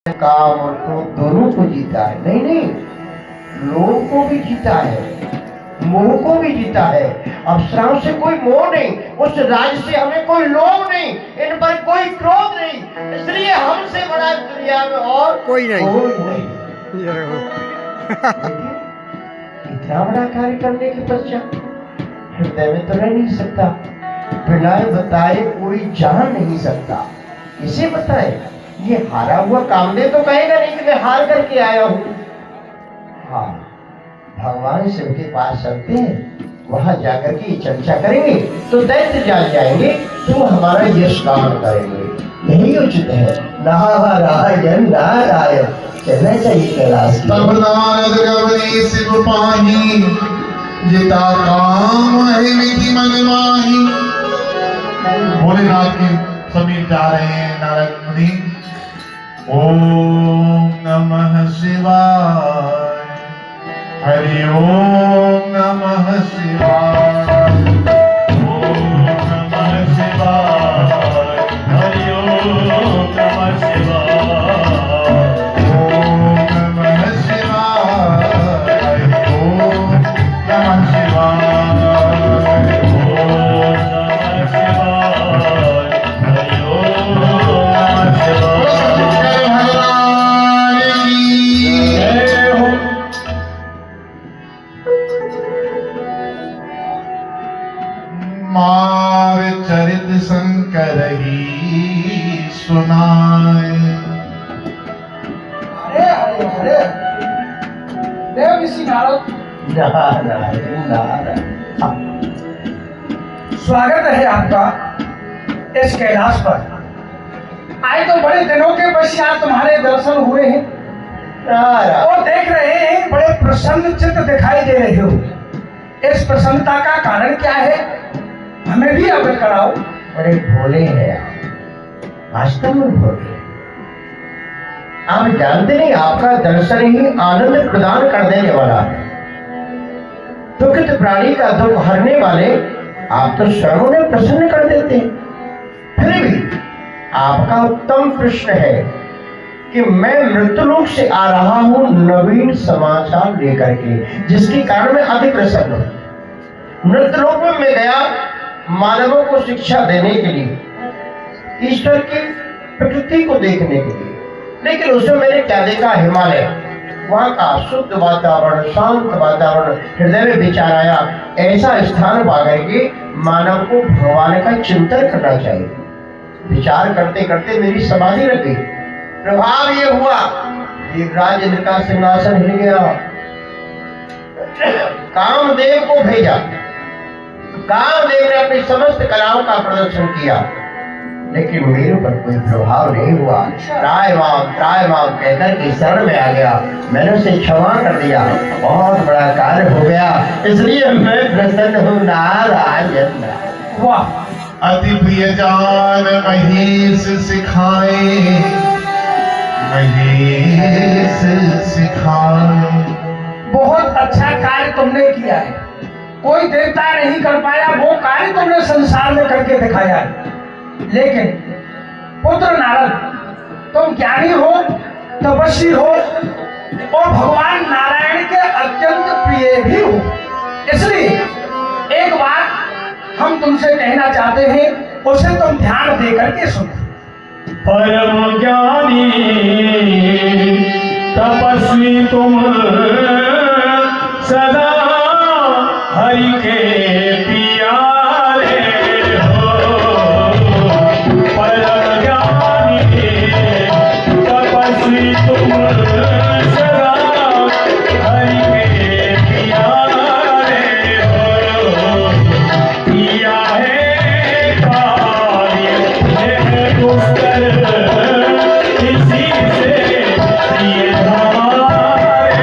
काम और क्रोध दोनों को जीता है। नहीं नहीं, लोभ को भी जीता है, मोह को भी जीता है। अप्सराओं से कोई मोह नहीं, उस राज से हमें कोई लोभ नहीं, इन पर कोई क्रोध नहीं, इसलिए हमसे बड़ा दुनिया में और कोई नहीं। इतना बड़ा कार्य करने के पश्चात हृदय में तो रह नहीं सकता, बिना बताए कोई जान नहीं सकता। इसे बताए ये हारा हुआ कामदेव तो कहेगा नहीं कि मैं हार करके आया हूं। हाँ, भगवान शिव के पास चलते हैं, वहां जाकर के चर्चा करेंगे तो दैत्य जान जाएंगे, तो हमारा यश गान करेंगे। यही उचित है। नारायण नारायण चलना चाहिए कैलाश। तब नारद गवरी शिव पाही, जिता काम है विधि मन माही। भोलेनाथ के समीप जा रहे हैं नारद मुनि। ओम नमः शिवाय, हरि ओम नमः शिवाय, ओम नमः शिवाय, हरि ओम नमः शिवाय, ओम नमः शिवाय, हरि ओम नमः शिवाय, ओम नमः शिवाय, हरि ओम नमः शिवाय। मार चरित शंकर ही सुनाए। अरे अरे अरे देव ऋषि नारद, नारायण नारायण। स्वागत है आपका इस कैलाश पर। आए तो बड़े दिनों के पश्चात तुम्हारे दर्शन हुए हैं नारायण। और देख रहे हैं बड़े प्रसन्न चित्त दिखाई दे रहे हो। इस प्रसन्नता का कारण क्या है, हमें भी अवगत कराओ। बड़े भोले हैं आप, वास्तव में भोले। आप जानते नहीं, आपका दर्शन ही आनंद प्रदान कर देने वाला है। दुखित प्राणी का दुख हरने वाले आप तो सर्वों ने प्रसन्न कर देते हैं। फिर भी आपका उत्तम प्रश्न है कि मैं मृत्युलोक से आ रहा हूं नवीन समाचार लेकर के, जिसके कारण मैं अति प्रसन्न हूं। मृत्युलोक में मैं गया मानवों को शिक्षा देने के लिए, ईश्वर की प्रकृति को देखने के लिए, लेकिन उसमें मैंने क्या देखा, हिमालय, वहां का शुद्ध वातावरण, शांत वातावरण, हृदय में विचार आया ऐसा स्थान पाकर के मानव को भगवान का चिंतन करना चाहिए। विचार करते करते मेरी समाधि लग गई। प्रभाव ये हुआ, देवराज इंद्र का सिंहासन हिल गया। कामदेव को भेजा, कामदेव ने अपनी समस्त कलाओं का प्रदर्शन किया, लेकिन मेरे पर कोई प्रभाव नहीं हुआ। त्रायमाम कहकर के शरण में आ गया, मैंने उसे क्षमा कर दिया। बहुत बड़ा कार्य हो गया, इसलिए मैं प्रसन्न हूँ। नारायण। वाह, अति प्रिय जान महेश सिखाए, महेश सिखाए। बहुत अच्छा कार्य तुमने किया है। कोई देवता नहीं कर पाया वो कार्य तुमने संसार में करके दिखाया है। लेकिन पुत्र नारद, तुम ज्ञानी हो, तपस्वी हो और भगवान नारायण के अत्यंत प्रिय भी हो, इसलिए एक बात हम तुमसे कहना चाहते हैं, उसे तुम ध्यान देकर के सुनो। परम ज्ञानी तपस्वी तुम, सदा हरि के प्यारे हो। परम ज्ञानी तपस्वी तुम, सदा हरि के प्यारे हो। किया है कार्य है दुष्कर, इसी से प्रिय हमारे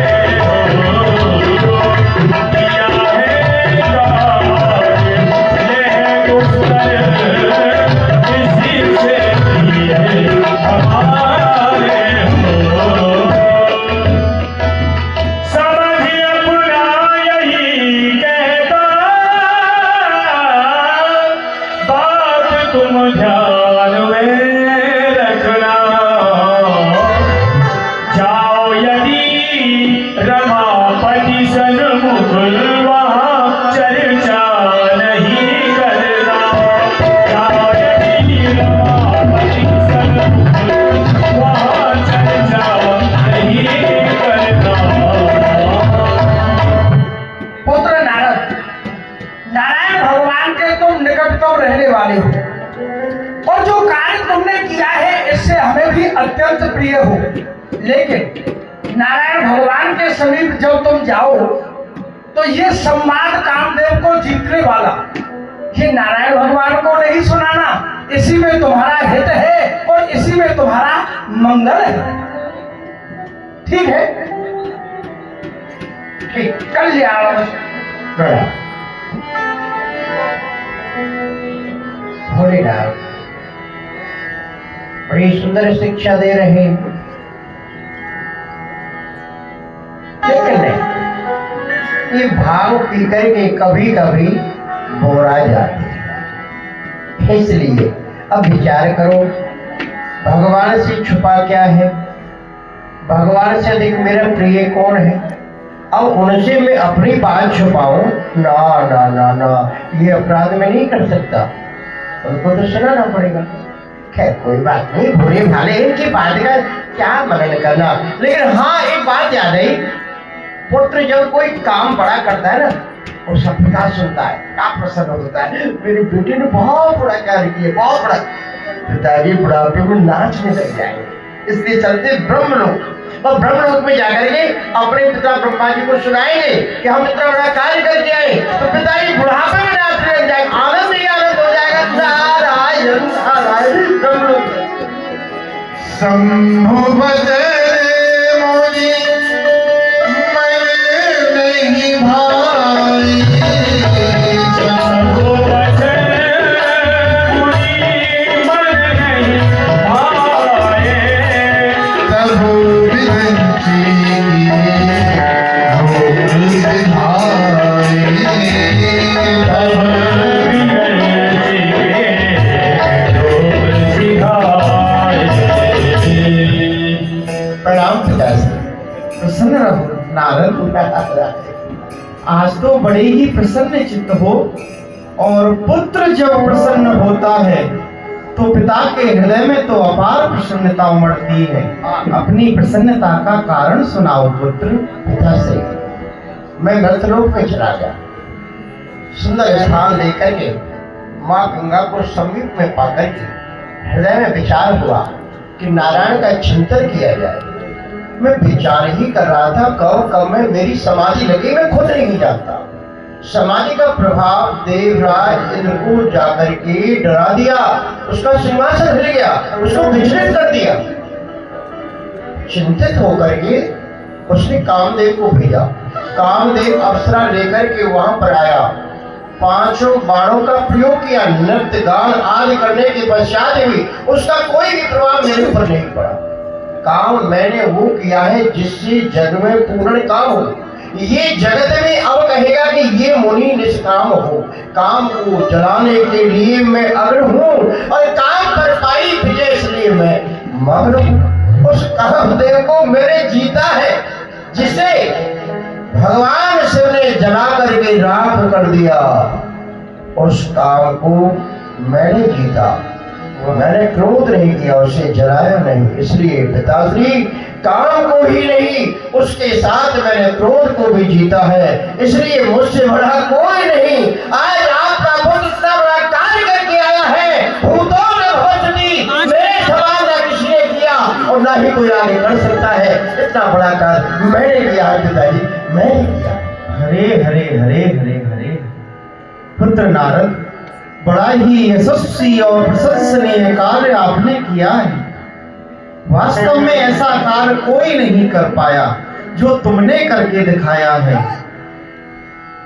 जगत प्रिय हो, लेकिन नारायण भगवान के समीप जब तुम जाओ तो ये संवाद कामदेव को जीतने वाला, ये नारायण भगवान को नहीं सुनाना, इसी में तुम्हारा हित है और इसी में तुम्हारा मंगल है। ठीक है? ठीक, कल्याण। भोलेनाथ बड़ी सुंदर शिक्षा दे रहे हैं, लेकिन नहीं, ये भाव पी करके कभी कभी बोरा जाते हैं। इसलिए अब विचार करो, भगवान से छुपा क्या है? भगवान से अधिक मेरा प्रिय कौन है? अब उनसे मैं अपनी बात छुपाऊं? ना ना ना ना, ये अपराध में नहीं कर सकता, उनको तो सुनाना पड़ेगा। खैर कोई बात नहीं, भोले भाले इनकी बात का क्या मनन करना। लेकिन हाँ, एक बात याद आई, पुत्र जब कोई काम बड़ा करता है ना, उसका पिता सुनता है, क्या प्रसन्न होता है, मेरे बेटे ने बहुत बड़ा कार्य किया, बहुत बड़ा। पिताजी बुढ़ापे में नाचने लग जाएंगे। इसलिए चलते ब्रह्मलोक, और ब्रह्मलोक में जाकर के अपने पिता ब्रह्मा जी को सुनाएंगे कि हम इतना बड़ा कार्य करके आए, तो पिताजी बुढ़ापे में नाचने लग जाएंगे, आनंद ही आनंद हो जाएगा। नारायण नारायण ब्रह्मलोक। शंभु बजरे मोरी मन नहीं भाई, शंभु बजर मुनि मन नहीं भाए, प्रभु विरंची भोग विधाई, तब विरंची के रूप सिधाए। प्रणाम पिताजी। प्रसन्न रहो नारद। आज तो बड़े ही प्रसन्न चित्त हो, और पुत्र जब प्रसन्न होता है तो पिता के हृदय में तो अपार प्रसन्नता उमड़ती है। अपनी प्रसन्नता का कारण सुनाओ पुत्र। पिता से मैं मृतलोक में चला गया, सुंदर स्थान लेकर के माँ गंगा को समीप में पाकर के हृदय में विचार हुआ कि नारायण का चिंतन किया जाए। मैं विचार ही कर रहा था, कब में मेरी समाधि लगी, मैं खुद नहीं जानता। समाधि का प्रभाव देवराज इंद्र को जाकर के डरा दिया, उसका सिंहासन हिल गया, उसको विचलित कर दिया। चिंतित होकर के उसने कामदेव को भेजा। कामदेव अप्सरा लेकर के वहां पर आया, 5 बाणों का प्रयोग किया, नृत्य गान आदि करने के पश्चात भी उसका कोई भी प्रभाव मेरे ऊपर नहीं पड़ा। काम मैंने वो किया है जिससे जग में पूर्ण काम हो। ये जगत में अब कहेगा कि ये मुनि निष्काम हो। काम को जलाने के लिए मैं अग्र हूँ, और काम कर पाई विजय इसलिए मैं मग्न हूँ। उस कामदेव को मेरे जीता है, जिसे भगवान शिव ने जला करके राख कर दिया। उस काम को मैंने जीता, मैंने क्रोध नहीं किया, उसे जलाया नहीं। इसलिए पिताश्री काम को ही नहीं, उसके साथ मैंने क्रोध को भी जीता है। इसलिए मुझसे बड़ा कोई नहीं। आज आपका पुत्र इतना बड़ा कार्य करके आया है, भूतों ने भोजनी मेरे समान न किसी ने किया, और न ही कोई आगे कर सकता है। इतना बड़ा कार्य मैंने किया है पिताजी, मैंने किया। हरे हरे हरे हरे हरे। पुत्र नारद, बड़ा ही यशस्वी और प्रशंसनीय कार्य आपने किया है। वास्तव में ऐसा कार्य कोई नहीं कर पाया जो तुमने करके दिखाया है।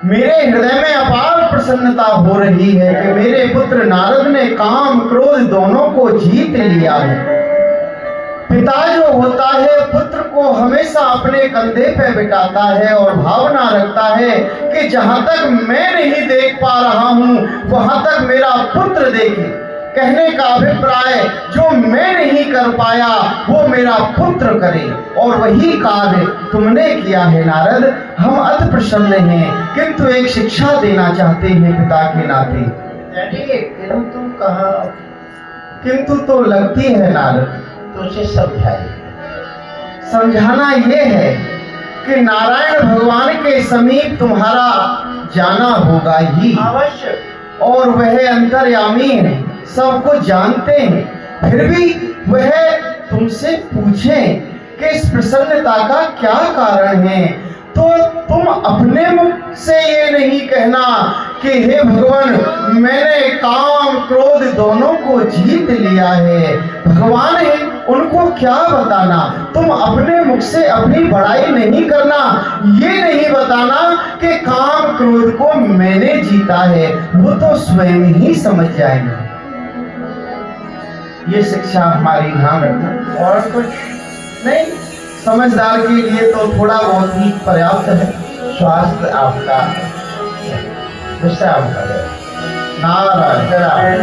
मेरे हृदय में अपार प्रसन्नता हो रही है कि मेरे पुत्र नारद ने काम क्रोध दोनों को जीत लिया है। पिता जो होता है पुत्र को हमेशा अपने कंधे पे बिठाता है और भावना रखता है कि जहां तक मैं नहीं देख पा रहा हूं वहां तक मेरा पुत्र देखे। कहने का अभिप्राय जो मैं नहीं कर पाया वो मेरा पुत्र करे, और वही कार्य तुमने किया है नारद। हम अति प्रसन्न हैं, किंतु एक शिक्षा देना चाहते हैं पिता के नाते। किंतु कहा? किंतु तो लगती है नारद। तो उसे समझाइए। समझाना ये है कि नारायण भगवान के समीप तुम्हारा जाना होगा ही, अवश्य। और वह अंतर्यामी है, सब कुछ जानते हैं, फिर भी वह तुमसे पूछें कि इस प्रसन्नता का क्या कारण है, तो तुम अपने मुख से ये नहीं कहना कि हे भगवान मैंने काम क्रोध दोनों को जीत लिया है। भगवान है उनको क्या बताना। तुम अपने मुख से अपनी बड़ाई नहीं करना, ये नहीं बताना कि काम क्रोध को मैंने जीता है, वो तो स्वयं ही समझ जाएंगे। ये शिक्षा हमारी ध्यान रखना। और कुछ नहीं, समझदार के लिए तो थोड़ा बहुत ही पर्याप्त है। स्वास्थ्य आपका विश्राम करे। नारायण।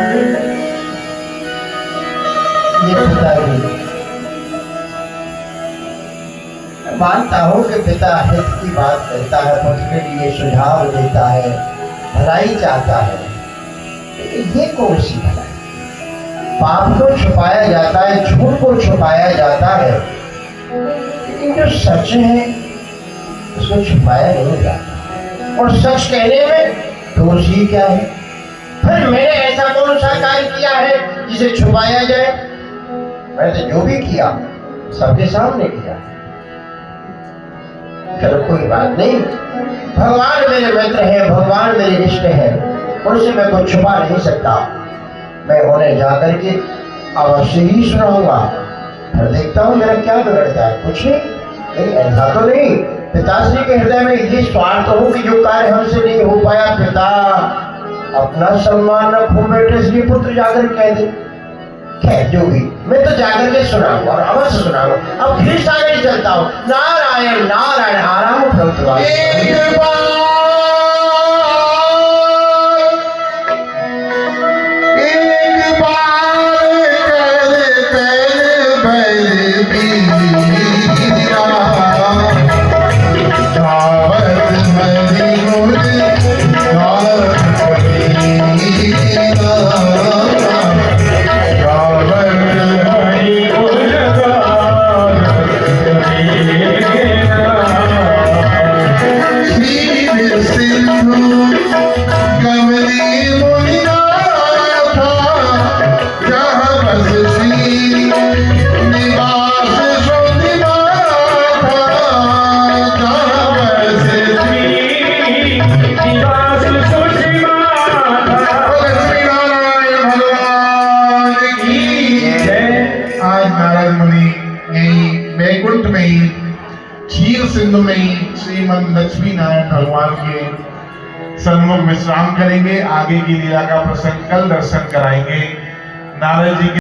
ये पिताजी, मैं मानता हूँ कि पिता हित की बात करता है, पुत्र के लिए सुझाव देता है, भलाई चाहता है, लेकिन ये कौन सी भलाई? पाप को छुपाया जाता है, झूठ को छुपाया जाता है, लेकिन जो सच है उसको छुपाया नहीं जाता। और सच कहने में दोष ही क्या है? फिर मैंने ऐसा कौन सा कार्य किया है जिसे छुपाया जाए? मैंने तो जो भी किया सबके सामने किया। चलो कोई बात नहीं, भगवान मेरे मित्र है, भगवान मेरे इष्ट है, उनसे मैं कुछ छुपा नहीं सकता। मैं उन्हें जाकर के अवश्य ही सुनाऊंगा, फिर देखता हूँ मेरा क्या बिगड़ता है। कुछ नहीं, लेकिन ऐसा तो नहीं पिताश्री के हृदय में ये स्वार्थ हो कि जो कार्य हमसे नहीं हो पाया, पिता अपना सम्मान रखो बेटे, इसलिए पुत्र जाकर कह दे। खैर जो भी, मैं तो जाकर के सुनाऊंगा और अवश्य सुनाऊंगा। अब फिर आगे चलता हूँ। नारायण नारायण, आराम प्रभु। एक बार कर बैल बीरा, गावत हरि गुण गावत बीरा, गावत हरि गुण गावत श्री सिंधु कमली मुनिनाथ, जहाँ बस श्री निवास श्रुतिनाथ, जहाँ बस निवास सुषिमाता। श्री नारायण भगवान की जय। आज नारद मुनि यही वैकुंठ में ही, क्षीर सिंधु में ही श्रीमद लक्ष्मी नारायण भगवान के सन्मुख विश्राम करेंगे। आगे की लीला का प्रसंग कल दर्शन कराएंगे। नारद जी के